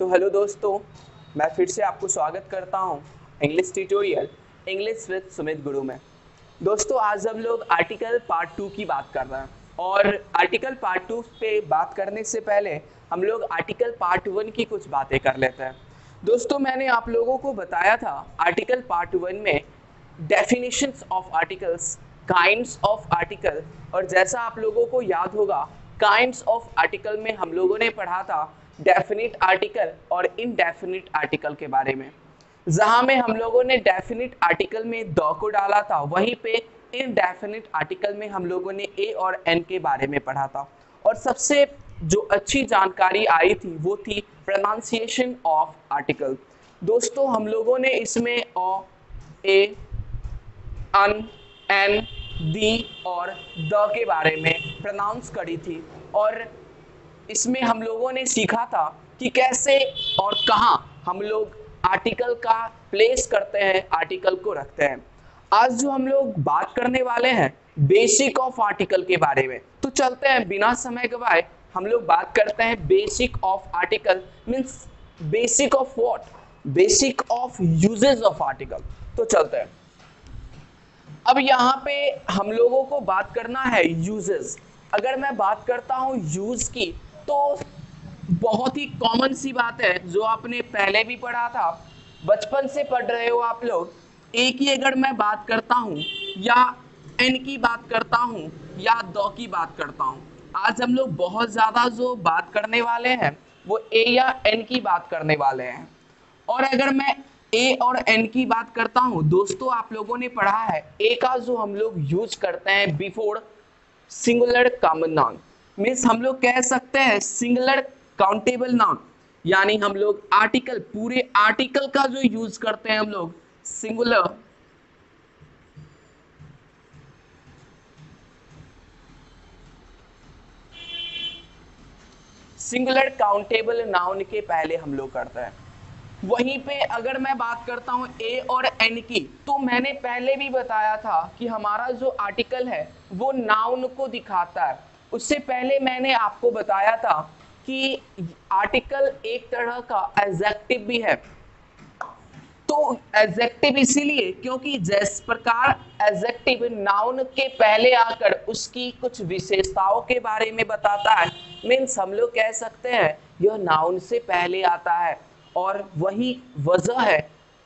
तो हेलो दोस्तों, मैं फिर से आपको स्वागत करता हूं English tutorial English with Sumit गुरु में। दोस्तों, आज हम लोग आर्टिकल पार्ट 2 की बात कर रहे हैं और आर्टिकल पार्ट 2 पे बात करने से पहले हम लोग आर्टिकल पार्ट 1 की कुछ बातें कर लेते हैं। दोस्तों, मैंने आप लोगों को बताया था आर्टिकल पार्ट 1 में definitions of articles, kinds of article, और जैसा आप लोगों को याद होगा काइंड्स ऑफ आर्टिकल में हम लोगों ने पढ़ा था डेफिनिट आर्टिकल और इनडेफिनिट आर्टिकल के बारे में। जहां में हम लोगों ने डेफिनिट आर्टिकल में द को डाला था, वहीं पे इनडेफिनिट आर्टिकल में हम लोगों ने ए और एन के बारे में पढ़ा था। और सबसे जो अच्छी जानकारी आई थी वो थी प्रोनाउंसिएशन ऑफ आर्टिकल। दोस्तों, हम लोगों ने इसमें अ, ए, अन, एन, दी और द के बारे में प्रोनाउंस करी थी और इसमें हम लोगों ने सीखा था कि कैसे और कहाँ हम लोग आर्टिकल का प्लेस करते हैं, आर्टिकल को रखते हैं। आज जो हम लोग बात करने वाले हैं बेसिक ऑफ आर्टिकल के बारे में, तो चलते हैं बिना समय गवाए हम लोग बात करते हैं basic of article. Means basic of what? Basic of uses of article. तो चलते हैं। अब यहाँ पे हम लोगों को बात करना है यूजेस। अगर मैं बात करता हूँ यूज की, तो बहुत ही कॉमन सी बात है जो आपने पहले भी पढ़ा था, बचपन से पढ़ रहे हो आप लोग। एक ही अगर मैं बात करता हूँ या एन की बात करता हूँ या द की बात करता हूँ, आज हम लोग बहुत ज्यादा जो बात करने वाले हैं वो ए या एन की बात करने वाले हैं। और अगर मैं ए और एन की बात करता हूं, दोस्तों आप लोगों ने पढ़ा है ए का जो हम लोग यूज करते हैं before singular common noun. Means हम लोग कह सकते हैं सिंगुलर काउंटेबल नाउन, यानी हम लोग आर्टिकल, पूरे आर्टिकल का जो यूज करते हैं हम लोग सिंगुलर सिंगुलर काउंटेबल नाउन के पहले हम लोग करते हैं। वहीं पे अगर मैं बात करता हूं ए और एन की, तो मैंने पहले भी बताया था कि हमारा जो आर्टिकल है वो नाउन को दिखाता है। उससे पहले मैंने आपको बताया था कि आर्टिकल एक तरह का एडजेक्टिव भी है। तो एडजेक्टिव इसीलिए क्योंकि जिस प्रकार एडजेक्टिव नाउन के पहले आकर उसकी कुछ विशेषताओं के बारे में बताता है, मीन्स हम लोग कह सकते हैं यह नाउन से पहले आता है। और वही वजह है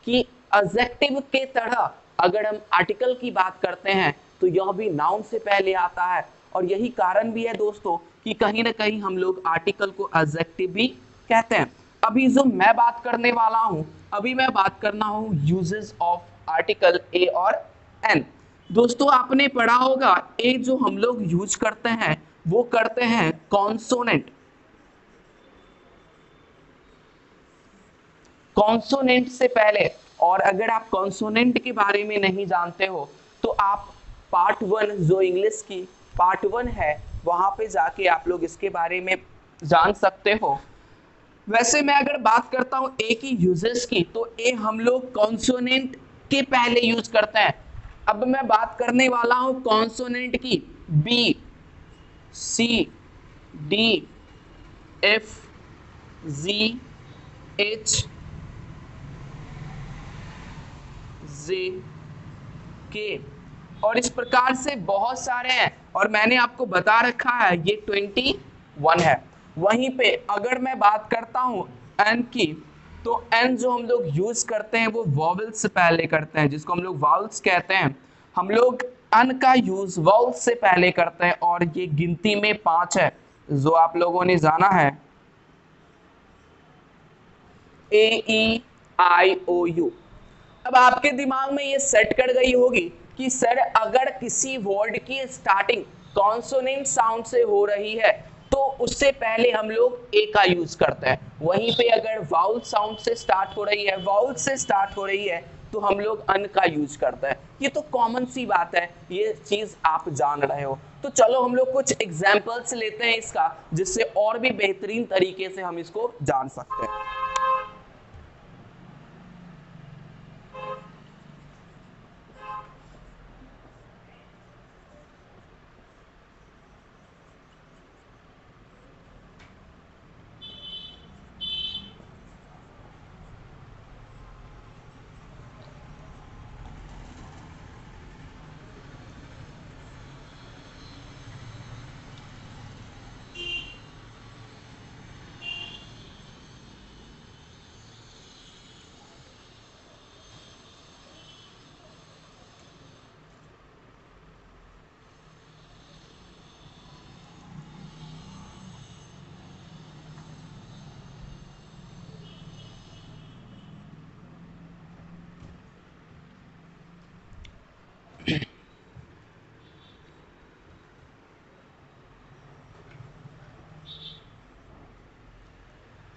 कि एडजेक्टिव के तरह अगर हम आर्टिकल की बात करते हैं तो यह भी नाउन से पहले आता है। और यही कारण भी है दोस्तों कि कहीं ना कहीं हम लोग आर्टिकल को एडजेक्टिव भी कहते हैं। अभी जो मैं बात करने वाला हूं, अभी मैं बात करना हूं यूजेस ऑफ आर्टिकल ए और एन। दोस्तों, आपने पढ़ा होगा ए जो हम लोग यूज करते हैं वो करते हैं कॉन्सोनेंट। कॉन्सोनेंट से पहले, और अगर आप कॉन्सोनेंट के बारे में नहीं जानते हो तो आप पार्ट 1 जो इंग्लिश की पार्ट 1 है वहां पे जाके आप लोग इसके बारे में जान सकते हो। वैसे मैं अगर बात करता हूं ए की यूजेस की, तो ए हम लोग कॉन्सोनेंट के पहले यूज करते हैं। अब मैं बात करने वाला हूं कॉन्सोनेंट की, बी, सी, डी, एफ, जी, एच, जे, के, और इस प्रकार से बहुत सारे हैं और मैंने आपको बता रखा है ये 21 है। वहीं पे अगर मैं बात करता हूं एन की, तो एन जो हम लोग यूज करते हैं वो वॉवल्स से पहले करते हैं, जिसको हम लोग वाउल्स कहते हैं। हम लोग अन का यूज वाउल्स से पहले करते हैं और ये गिनती में 5 है जो आप लोगों ने जाना है, ए, ई, आई, ओ, यू। अब आपके दिमाग में ये सेट कर गई होगी कि सर अगर किसी वर्ड की स्टार्टिंग कॉन्सोनेंट साउंड से हो रही है तो उससे पहले हम लोग ए का यूज करते हैं। वहीं पे अगर वाउल साउंड से स्टार्ट हो रही है, वाउल से स्टार्ट हो रही है, तो हम लोग अन का यूज करते हैं। ये तो कॉमन सी बात है, ये चीज आप जान रहे हो। तो चलो हम लोग कुछ एग्जाम्पल्स लेते हैं इसका, जिससे और भी बेहतरीन तरीके से हम इसको जान सकते हैं।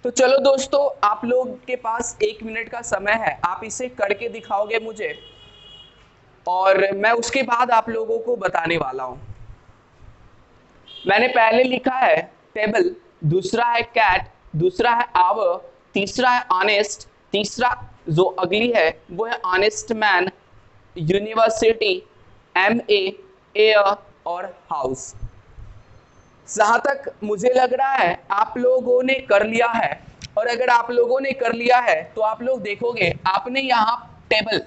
तो चलो दोस्तों, आप लोग के पास 1 मिनट का समय है, आप इसे करके दिखाओगे मुझे और मैं उसके बाद आप लोगों को बताने वाला हूं। मैंने पहले लिखा है टेबल, दूसरा है कैट, दूसरा है आवर, तीसरा है ऑनेस्ट, तीसरा जो अगली है वो है honest man, university, MA, air और हाउस। जहां तक मुझे लग रहा है आप लोगों ने कर लिया है, और अगर आप लोगों ने कर लिया है तो आप लोग देखोगे आपने यहाँ टेबल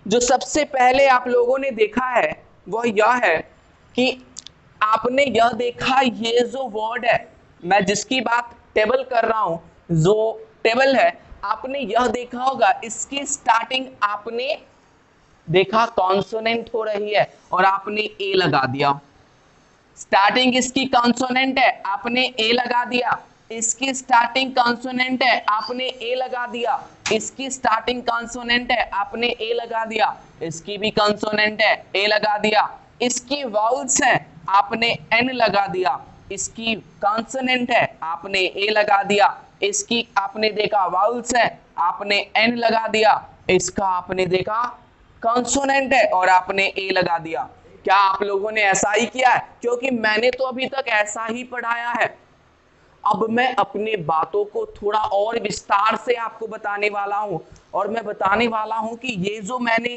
जो सबसे पहले आप लोगों ने देखा है वह यह है कि आपने यह देखा, ये जो वर्ड है, मैं जिसकी बात टेबल कर रहा हूं, जो टेबल है, आपने यह देखा होगा इसकी स्टार्टिंग आपने देखा कॉन्सोनेंट हो रही है और आपने ए लगा दिया। स्टार्टिंग इसकी कॉन्सोनेंट है, आपने ए लगा दिया। इसकी स्टार्टिंग कॉन्सोनेंट है, आपने ए लगा दिया। इसकी स्टार्टिंग कॉन्सोनेंट है, आपने ए लगा दिया। इसकी भी कॉन्सोनेंट है, ए लगा दिया। इसकी वाउल्स है, आपने एन लगा दिया। इसकी कॉन्सोनेंट है, आपने ए लगा दिया। इसकी आपने देखा वाउल्स है, आपने एन लगा दिया। इसका आपने देखा कॉन्सोनेंट है और आपने ए लगा दिया। क्या आप लोगों ने ऐसा ही किया है? क्योंकि मैंने तो अभी तक ऐसा ही पढ़ाया है। अब मैं अपने बातों को थोड़ा और विस्तार से आपको बताने वाला हूं, और मैं बताने वाला हूं कि ये जो मैंने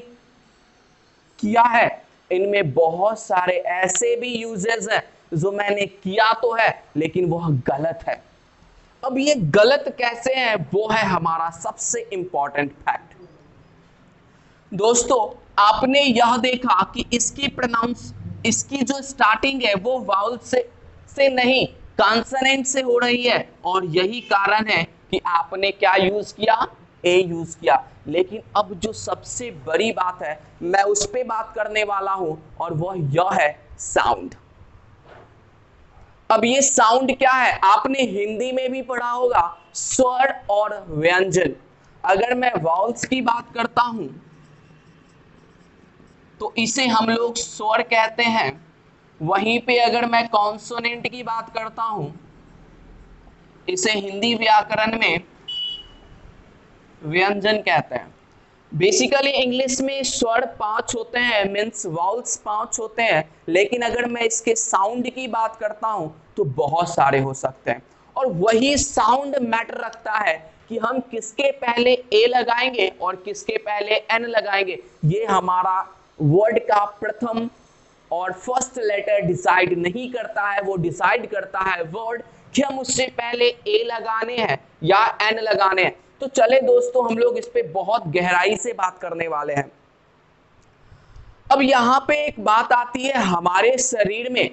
किया है इनमें बहुत सारे ऐसे भी यूजेस हैं जो मैंने किया तो है लेकिन वह गलत है। अब ये गलत कैसे है, वो है हमारा सबसे इंपॉर्टेंट फैक्ट। दोस्तों, आपने यह देखा कि इसकी जो स्टार्टिंग है वो वाउल से नहीं कॉन्सोनेंट से हो रही है, और यही कारण है कि आपने क्या यूज किया, ए यूज किया। लेकिन अब जो सबसे बड़ी बात है मैं उस पे बात करने वाला हूं, और वह यह है साउंड। अब ये साउंड क्या है, आपने हिंदी में भी पढ़ा होगा, स्वर और व्यंजन। अगर मैं वाउल्स की बात करता हूं तो इसे हम लोग स्वर कहते हैं। वहीं पे अगर मैं कॉन्सोनेंट की बात करता हूं, इसे हिंदी व्याकरण में व्यंजन कहते हैं। बेसिकली इंग्लिश में स्वर 5 होते हैं, मींस वाउल्स 5 होते हैं, लेकिन अगर मैं इसके साउंड की बात करता हूं तो बहुत सारे हो सकते हैं। और वही साउंड मैटर रखता है कि हम किसके पहले ए लगाएंगे और किसके पहले एन लगाएंगे। ये हमारा वर्ड का प्रथम और फर्स्ट लेटर डिसाइड नहीं करता है, वो डिसाइड करता है वर्ड कि हम उससे पहले ए लगाने हैं या एन लगाने हैं। तो चले दोस्तों, हम लोग इस पे बहुत गहराई से बात करने वाले हैं। अब यहां पे एक बात आती है हमारे शरीर में,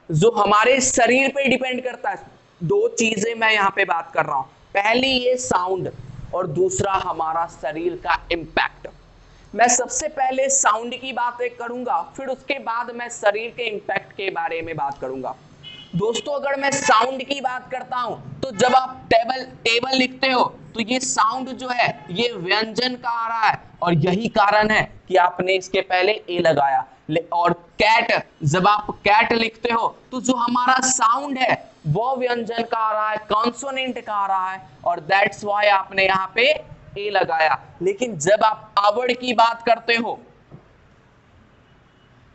जो हमारे शरीर पे डिपेंड करता है। दो चीजें मैं यहां पे बात कर रहा हूं, पहली ये साउंड और दूसरा हमारा शरीर का इंपैक्ट। मैं सबसे पहले साउंड की बातें करूंगा, फिर उसके बाद मैं शरीर के इंपैक्ट के बारे में बात करूंगा। दोस्तों, अगर मैं साउंड की बात करता हूं तो जब आप टेबल लिखते हो तो ये साउंड जो है ये व्यंजन का आ रहा है, और यही कारण है कि आपने इसके पहले ए लगाया। और कैट, जब आप कैट लिखते हो तो जो हमारा साउंड है वो व्यंजन का आ रहा है, कॉन्सोनेंट का आ रहा है, और दैट्स व्हाई आपने यहाँ पे ए लगाया। लेकिन जब आप आवर्ड की बात करते हो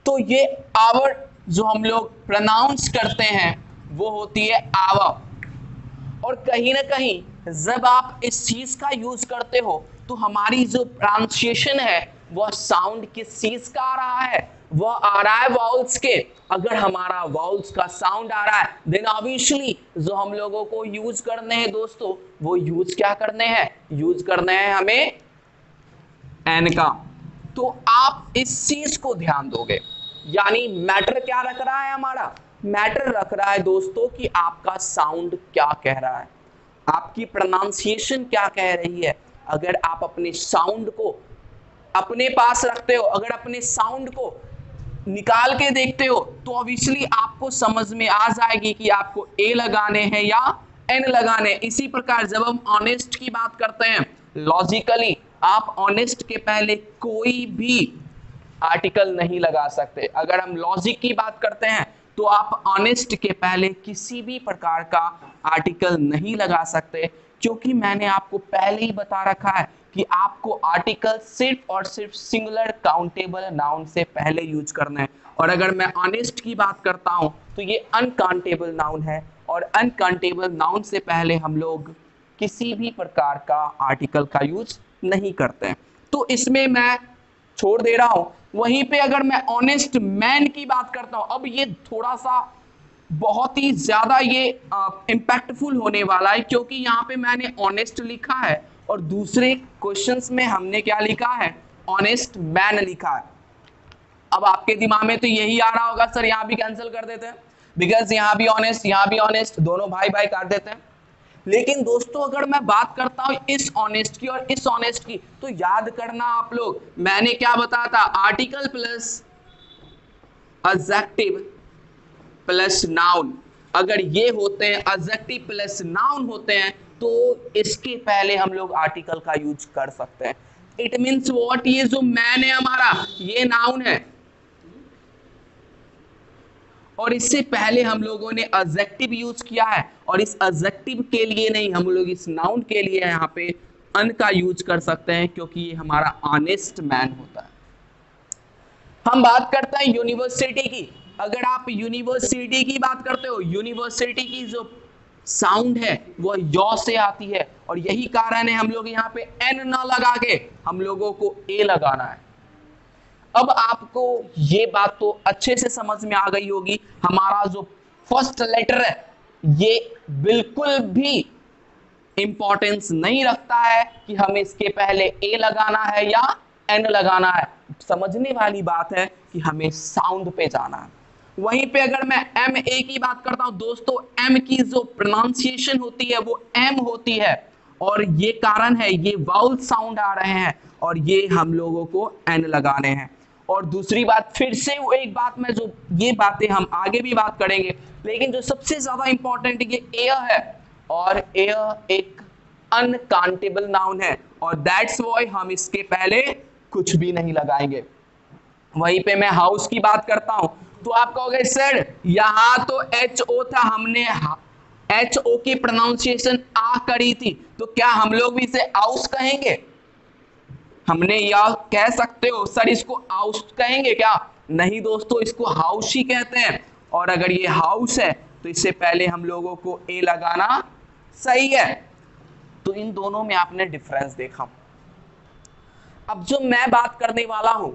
तो ये आवर्ड जो हम लोग प्रोनाउंस करते हैं वो होती है आवर। और कहीं ना कहीं जब आप इस चीज का यूज करते हो तो हमारी जो प्रोनाउंसिएशन है वह साउंड किस चीज का आ रहा है, वह आ रहा है वाउल्स के। अगर हमारा वाउल्स का साउंड आ रहा है देन ऑब्वियसली जो हम लोगों को यूज करने हैं दोस्तों, वो यूज क्या करने हैं, यूज करने हैं हमें एन का। तो आप इस चीज को ध्यान दोगे, यानी मैटर क्या रख रहा है, हमारा मैटर रख रहा है दोस्तों कि आपका साउंड क्या कह रहा है, आपकी प्रोनाउंसिएशन क्या कह रही है। अगर आप अपने साउंड को अपने पास रखते हो, अगर अपने साउंड को निकाल के देखते हो तो ऑब्वियसली आपको समझ में आ जाएगी कि आपको ए लगाने हैं या एन लगाने हैं। इसी प्रकार जब हम ऑनेस्ट की बात करते हैं, लॉजिकली आप ऑनेस्ट के पहले कोई भी आर्टिकल नहीं लगा सकते। अगर हम लॉजिक की बात करते हैं तो आप ऑनेस्ट के पहले किसी भी प्रकार का आर्टिकल नहीं लगा सकते, क्योंकि मैंने आपको पहले ही बता रखा है कि आपको आर्टिकल सिर्फ और सिर्फ सिंगुलर काउंटेबल नाउन से पहले यूज करना है। और अगर मैं ऑनेस्ट की बात करता हूं तो ये अनकाउंटेबल नाउन है, और अनकाउंटेबल नाउन से पहले हम लोग किसी भी प्रकार का आर्टिकल का यूज नहीं करते हैं, तो इसमें मैं छोड़ दे रहा हूं। वहीं पे अगर मैं ऑनेस्ट मैन की बात करता हूं, अब ये थोड़ा सा बहुत ही ज्यादा ये इम्पैक्टफुल होने वाला है, क्योंकि यहाँ पे मैंने ऑनेस्ट लिखा है और दूसरे क्वेश्चंस में हमने क्या लिखा है, ऑनेस्ट मैन लिखा है। अब आपके दिमाग में तो यही आ रहा होगा, सर यहाँ भी कैंसिल कर देते हैं, बिकॉज यहाँ भी ऑनेस्ट, दोनों भाई भाई काट देते हैं। लेकिन दोस्तों अगर मैं बात करता हूं इस ऑनेस्ट की और इस ऑनेस्ट की, तो याद करना आप लोग, मैंने क्या बताया था, article plus adjective plus noun. अगर ये होते हैं एडजेक्टिव प्लस नाउन होते हैं तो इसके पहले हम लोग आर्टिकल का यूज कर सकते हैं। इट मींस व्हाट, ये जो मैन है हमारा, ये नाउन है और इससे पहले हम लोगों ने एडजेक्टिव यूज किया है, और इस एडजेक्टिव के लिए नहीं, हम लोग इस नाउन के लिए यहाँ पे अन का यूज कर सकते हैं, क्योंकि ये हमारा ऑनेस्ट मैन होता है। हम बात करते हैं यूनिवर्सिटी की। अगर आप यूनिवर्सिटी की बात करते हो, यूनिवर्सिटी की जो साउंड है वो यौ से आती है, और यही कारण है हम लोग यहाँ पे एन ना लगा के हम लोगों को ए लगाना है। अब आपको ये बात तो अच्छे से समझ में आ गई होगी, हमारा जो फर्स्ट लेटर है ये बिल्कुल भी इंपॉर्टेंस नहीं रखता है कि हमें इसके पहले ए लगाना है या एन लगाना है। समझने वाली बात है कि हमें साउंड पे जाना है। वहीं पे अगर मैं एम ए की बात करता हूं दोस्तों, एम की जो प्रोनाउंसिएशन होती है वो एम होती है, और ये कारण है ये वाउल साउंड आ रहे हैं और ये हम लोगों को एन लगाने हैं। और दूसरी बात, फिर से वो एक बात में, जो ये बातें हम आगे भी बात करेंगे, लेकिन जो सबसे ज्यादा इंपॉर्टेंट ये एयर है, और एयर एक अनकाउंटेबल नाउन है, और दैट्स व्हाई हम इसके पहले कुछ भी नहीं लगाएंगे। वहीं पे मैं हाउस की बात करता हूं तो आप कहोगे सर यहां तो एच ओ था, हमने एच ओ की प्रोनाउंसिएशन आ करी थी, तो क्या हम लोग भी इसे हाउस कहेंगे? हमने यह कह सकते हो सर इसको हाउस कहेंगे क्या? नहीं दोस्तों, इसको हाउस ही कहते हैं, और अगर ये हाउस है तो इससे पहले हम लोगों को ए लगाना सही है। तो इन दोनों में आपने डिफरेंस देखा। अब जो मैं बात करने वाला हूं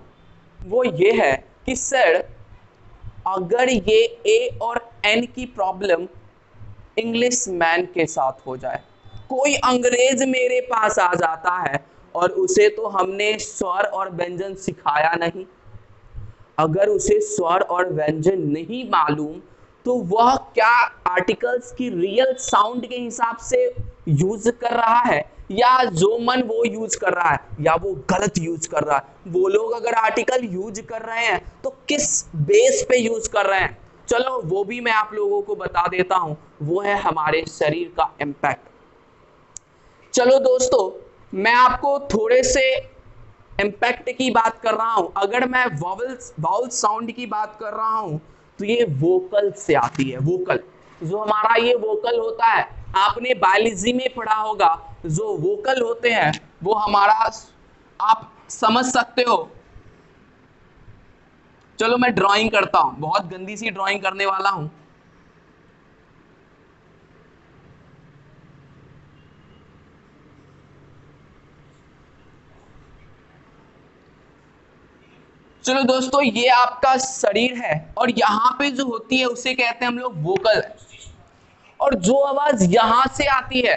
वो ये है कि सर अगर ये ए और एन की प्रॉब्लम इंग्लिश मैन के साथ हो जाए, कोई अंग्रेज मेरे पास आ जाता है और उसे तो हमने स्वर और व्यंजन सिखाया नहीं, अगर उसे स्वर और व्यंजन नहीं मालूम तो वह क्या आर्टिकल्स की रियल साउंड के हिसाब से यूज कर रहा है या जो मन वो यूज कर रहा है, या वो गलत यूज कर रहा है। वो लोग अगर आर्टिकल यूज कर रहे हैं तो किस बेस पे यूज कर रहे हैं, चलो वो भी मैं आप लोगों को बता देता हूं, वो है हमारे शरीर का इम्पैक्ट। चलो दोस्तों, मैं आपको थोड़े से इम्पैक्ट की बात कर रहा हूं। अगर मैं वावल साउंड की बात कर रहा हूं तो ये वोकल से आती है। वोकल, जो हमारा ये वोकल होता है, आपने बायोलॉजी में पढ़ा होगा, जो वोकल होते हैं वो हमारा, आप समझ सकते हो। चलो मैं ड्राइंग करता हूं, बहुत गंदी सी ड्राइंग करने वाला हूं। चलो दोस्तों, ये आपका शरीर है और यहां पे जो होती है उसे कहते हैं हम लोग वोकल, और जो आवाज यहां से आती है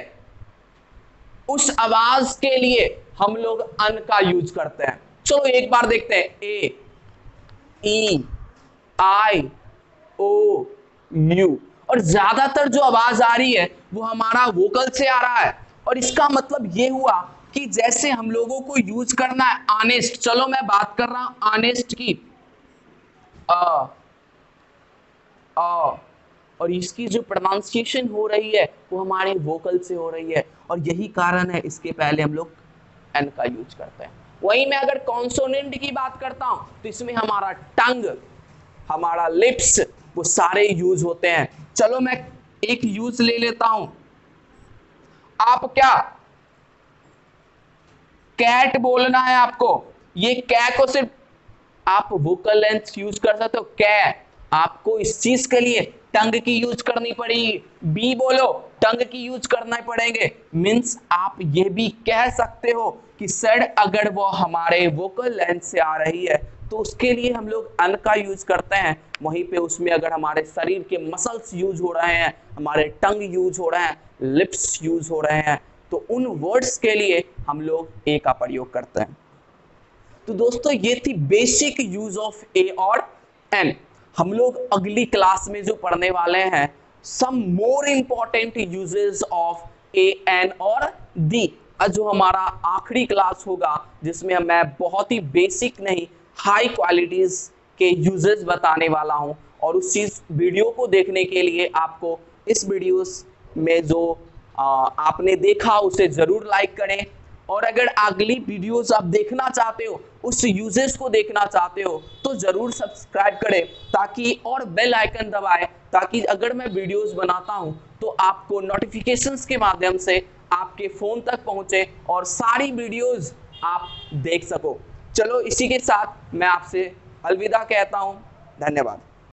उस आवाज के लिए हम लोग अन का यूज करते हैं। चलो एक बार देखते हैं, ए, ई, आई, ओ, यू, और ज्यादातर जो आवाज आ रही है वो हमारा वोकल से आ रहा है। और इसका मतलब ये हुआ कि जैसे हम लोगों को यूज करना है ऑनेस्ट, चलो मैं बात कर रहा हूं ऑनेस्ट की, अ, और इसकी जो प्रोनाउंसिएशन हो रही है वो हमारे वोकल से हो रही है, और यही कारण है इसके पहले हम लोग एन का यूज करते हैं। वहीं मैं अगर कॉन्सोनेंट की बात करता हूं तो इसमें हमारा टंग, हमारा लिप्स, वो सारे यूज होते हैं। चलो मैं एक यूज ले लेता हूं। आप क्या कैट बोलना है आपको, ये कै को सिर्फ आप वोकल लेंथ यूज कर सकते हो कै, आपको इस चीज के लिए टंग की यूज करनी पड़ेगी। बी बोलो, टंग की यूज करना पड़ेंगे। मींस आप ये भी कह सकते हो कि सर अगर वो हमारे वोकल लेंथ से आ रही है तो उसके लिए हम लोग अन का यूज करते हैं। वहीं पे उसमें अगर हमारे शरीर के मसल्स यूज हो रहे हैं, हमारे टंग यूज हो रहे हैं, लिप्स यूज हो रहे हैं, तो उन वर्ड्स के लिए हम लोग ए का प्रयोग करते हैं। तो दोस्तों ये थी बेसिक यूज ऑफ ए और एन। हम लोग अगली क्लास में जो पढ़ने वाले हैं some more important usages of a an और दी, जो हमारा आखिरी क्लास होगा जिसमें मैं बहुत ही बेसिक नहीं हाई क्वालिटीज के यूजेस बताने वाला हूं। और उस चीज वीडियो को देखने के लिए आपको इस वीडियोस में जो आपने देखा उसे जरूर लाइक करें। और अगर अगली वीडियोस आप देखना चाहते हो, उस यूजेस को देखना चाहते हो, तो जरूर सब्सक्राइब करें ताकि, और बेल आइकन दबाएं ताकि अगर मैं वीडियोस बनाता हूं तो आपको नोटिफिकेशंस के माध्यम से आपके फोन तक पहुंचे और सारी वीडियोस आप देख सको। चलो इसी के साथ मैं आपसे अलविदा कहता हूं। धन्यवाद।